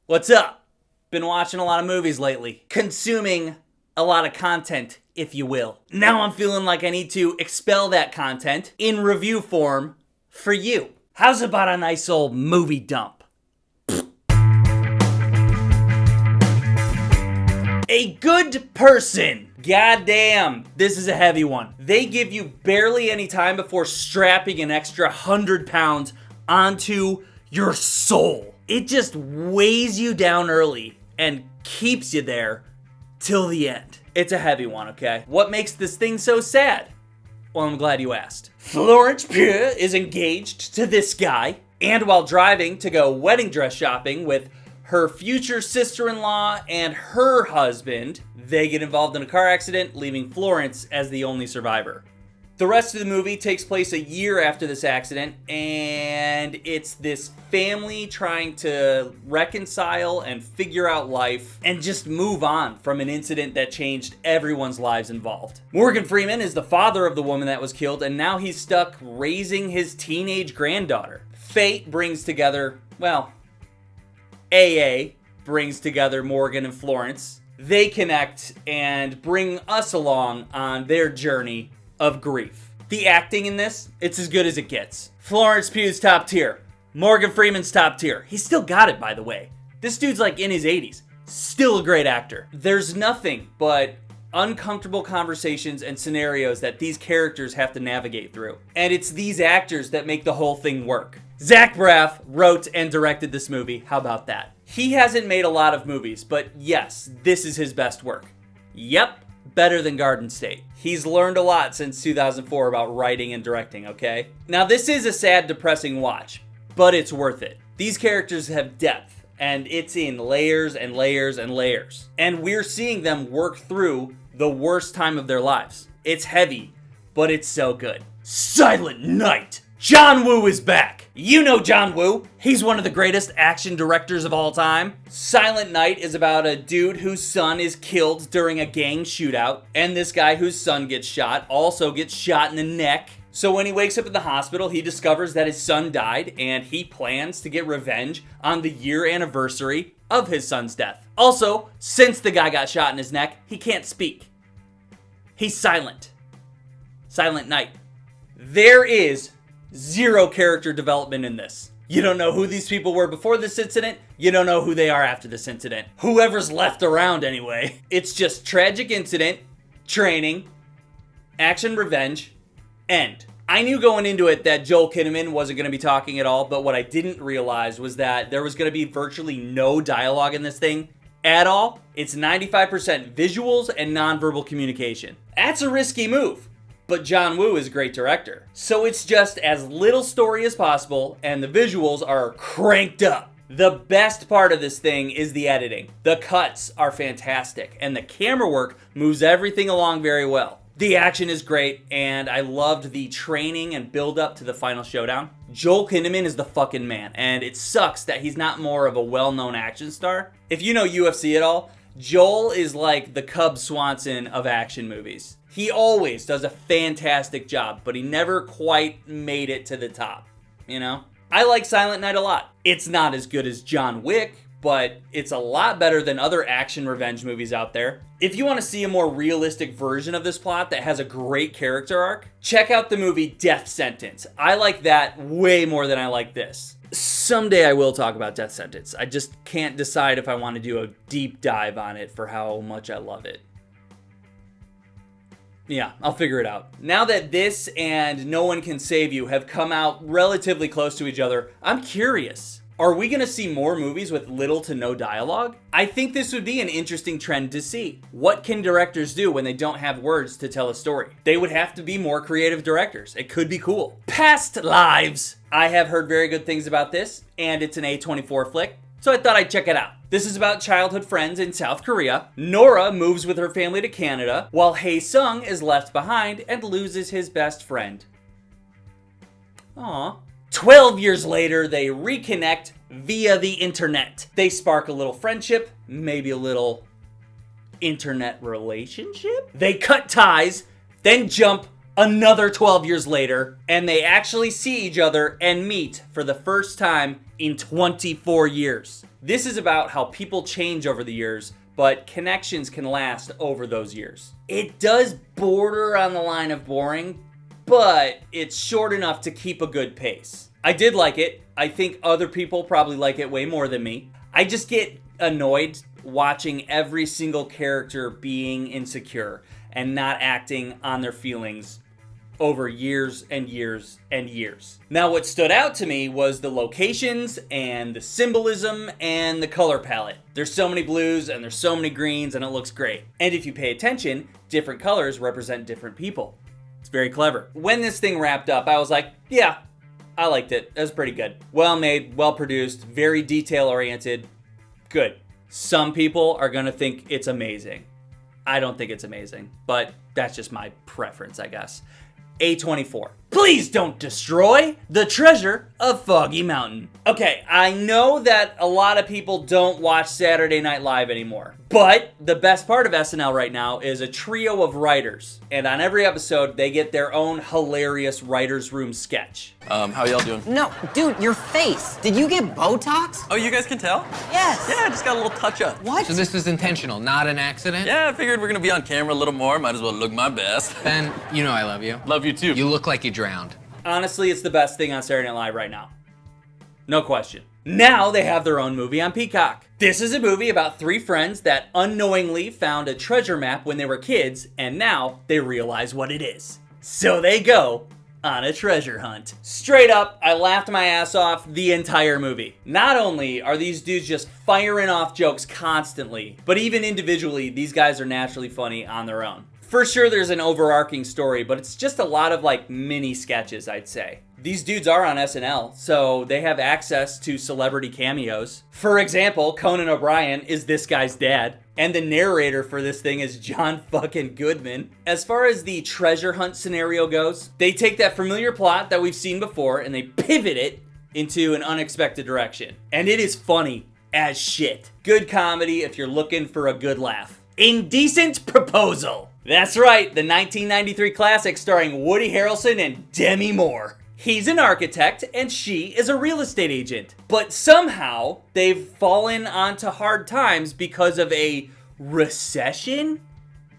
What's up? Been watching a lot of movies lately. Consuming a lot of content, if you will. Now I'm feeling like I need to expel that content in review form for you. How's about a nice old movie dump? A good person. Goddamn, this is a heavy one. They give you barely any time before strapping an extra 100 pounds onto your soul. It just weighs you down early and keeps you there till the end. It's a heavy one, okay? What makes this thing so sad? Well, I'm glad you asked. Florence Pugh is engaged to this guy, and while driving to go wedding dress shopping with her future sister-in-law and her husband, they get involved in a car accident, leaving Florence as the only survivor. The rest of the movie takes place a year after this accident, and it's this family trying to reconcile and figure out life and just move on from an incident that changed everyone's lives involved. Morgan Freeman is the father of the woman that was killed, and now he's stuck raising his teenage granddaughter. Fate brings together, AA brings together Morgan and Florence. They connect and bring us along on their journey of grief. The acting in this, it's as good as it gets. Florence Pugh's top tier. Morgan Freeman's top tier. He's still got it, by the way. This dude's like in his 80s. Still a great actor. There's nothing but uncomfortable conversations and scenarios that these characters have to navigate through. And it's these actors that make the whole thing work. Zach Braff wrote and directed this movie. How about that? He hasn't made a lot of movies, but yes, this is his best work. Yep. Better than Garden State. He's learned a lot since 2004 about writing and directing, okay? Now this is a sad, depressing watch, but it's worth it. These characters have depth, and it's in layers and layers and layers. And we're seeing them work through the worst time of their lives. It's heavy, but it's so good. Silent Night! John Woo is back! You know John Woo. He's one of the greatest action directors of all time. Silent Night is about a dude whose son is killed during a gang shootout, and this guy whose son gets shot also gets shot in the neck. So when he wakes up in the hospital, he discovers that his son died, and he plans to get revenge on the year anniversary of his son's death. Also, since the guy got shot in his neck, he can't speak. He's silent. Silent Night. There is zero character development in this. You don't know who these people were before this incident. You don't know who they are after this incident. Whoever's left around anyway. It's just tragic incident, training, action, revenge, end. I knew going into it that Joel Kinnaman wasn't going to be talking at all, but what I didn't realize was that there was going to be virtually no dialogue in this thing at all. It's 95% visuals and nonverbal communication. That's a risky move. But John Woo is a great director. So it's just as little story as possible, and the visuals are cranked up. The best part of this thing is the editing. The cuts are fantastic, and the camera work moves everything along very well. The action is great, and I loved the training and build up to the final showdown. Joel Kinnaman is the fucking man, and it sucks that he's not more of a well-known action star. If you know UFC at all, Joel is like the Cub Swanson of action movies. He always does a fantastic job, but he never quite made it to the top, you know? I like Silent Night a lot. It's not as good as John Wick, but it's a lot better than other action revenge movies out there. If you want to see a more realistic version of this plot that has a great character arc, check out the movie Death Sentence. I like that way more than I like this. Someday I will talk about Death Sentence. I just can't decide if I want to do a deep dive on it for how much I love it. Yeah, I'll figure it out. Now that this and No One Can Save You have come out relatively close to each other, I'm curious. Are we going to see more movies with little to no dialogue? I think this would be an interesting trend to see. What can directors do when they don't have words to tell a story? They would have to be more creative directors. It could be cool. Past Lives. I have heard very good things about this, and it's an A24 flick, so I thought I'd check it out. This is about childhood friends in South Korea. Nora moves with her family to Canada, while Hae-sung is left behind and loses his best friend. Aww. 12 years later, they reconnect via the internet. They spark a little friendship, maybe a little internet relationship. They cut ties, then jump another 12 years later, and they actually see each other and meet for the first time in 24 years. This is about how people change over the years, but connections can last over those years. It does border on the line of boring, but it's short enough to keep a good pace. I did like it. I think other people probably like it way more than me. I just get annoyed watching every single character being insecure and not acting on their feelings over years and years and years. Now, what stood out to me was the locations and the symbolism and the color palette. There's so many blues and there's so many greens and it looks great. And if you pay attention, different colors represent different people. It's very clever. When this thing wrapped up, I was like, yeah, I liked it. It was pretty good. Well made, well produced, very detail oriented. Good. Some people are gonna think it's amazing. I don't think it's amazing, but that's just my preference, I guess. A24. Please don't destroy the treasure of Foggy Mountain. Okay, I know that a lot of people don't watch Saturday Night Live anymore, but the best part of SNL right now is a trio of writers, and on every episode, they get their own hilarious writer's room sketch. How y'all doing? No, dude, your face. Did you get Botox? Oh, you guys can tell? Yes. Yeah, I just got a little touch up. What? So this was intentional, not an accident? Yeah, I figured we're gonna be on camera a little more. Might as well look my best. Ben, you know I love you. Love you too. You look like you drowned. Honestly, it's the best thing on Saturday Night Live right now. No question. Now they have their own movie on Peacock. This is a movie about three friends that unknowingly found a treasure map when they were kids, and now they realize what it is. So they go on a treasure hunt. Straight up, I laughed my ass off the entire movie. Not only are these dudes just firing off jokes constantly, but even individually, these guys are naturally funny on their own. For sure, there's an overarching story, but it's just a lot of like mini sketches, I'd say. These dudes are on SNL, so they have access to celebrity cameos. For example, Conan O'Brien is this guy's dad, and the narrator for this thing is John fucking Goodman. As far as the treasure hunt scenario goes, they take that familiar plot that we've seen before and they pivot it into an unexpected direction. And it is funny as shit. Good comedy if you're looking for a good laugh. Indecent Proposal. That's right, the 1993 classic starring Woody Harrelson and Demi Moore. He's an architect and she is a real estate agent. But somehow they've fallen onto hard times because of a recession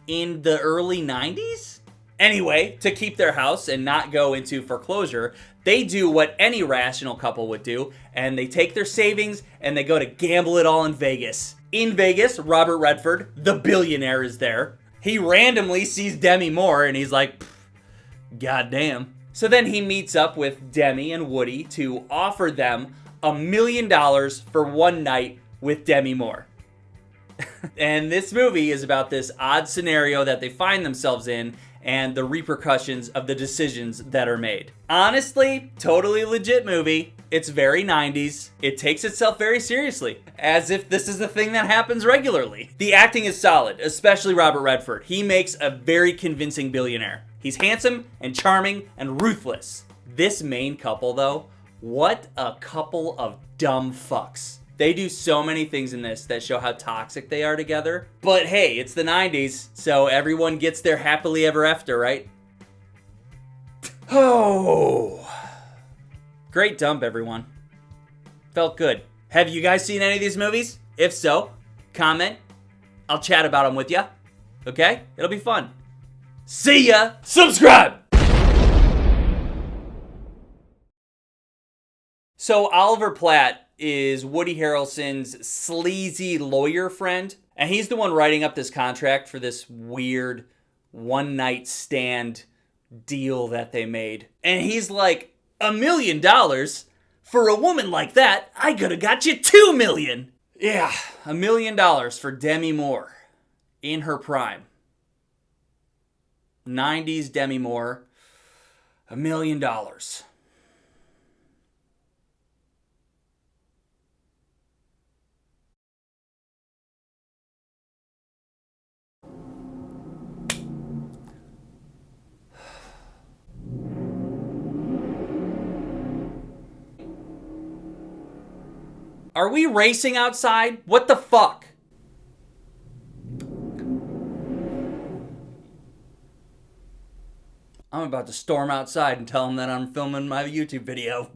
in the early 90s? Anyway, to keep their house and not go into foreclosure, they do what any rational couple would do, and they take their savings and they go to gamble it all in Vegas. In Vegas, Robert Redford, the billionaire, is there. He randomly sees Demi Moore and he's like, goddamn. So then he meets up with Demi and Woody to offer them $1 million for one night with Demi Moore. And this movie is about this odd scenario that they find themselves in and the repercussions of the decisions that are made. Honestly, totally legit movie. It's very 90s. It takes itself very seriously, as if this is a thing that happens regularly. The acting is solid, especially Robert Redford. He makes a very convincing billionaire. He's handsome and charming and ruthless. This main couple, though, what a couple of dumb fucks. They do so many things in this that show how toxic they are together. But hey, it's the 90s, so everyone gets their happily ever after, right? Oh. Great dump, everyone. Felt good. Have you guys seen any of these movies? If so, comment. I'll chat about them with ya. Okay? It'll be fun. See ya! Subscribe! So Oliver Platt is Woody Harrelson's sleazy lawyer friend, and he's the one writing up this contract for this weird one-night stand deal that they made. And he's like, $1 million? For a woman like that, I could have got you $2 million. Yeah, $1 million for Demi Moore in her prime. 90s Demi Moore, $1 million. Are we racing outside? What the fuck? I'm about to storm outside and tell him that I'm filming my YouTube video.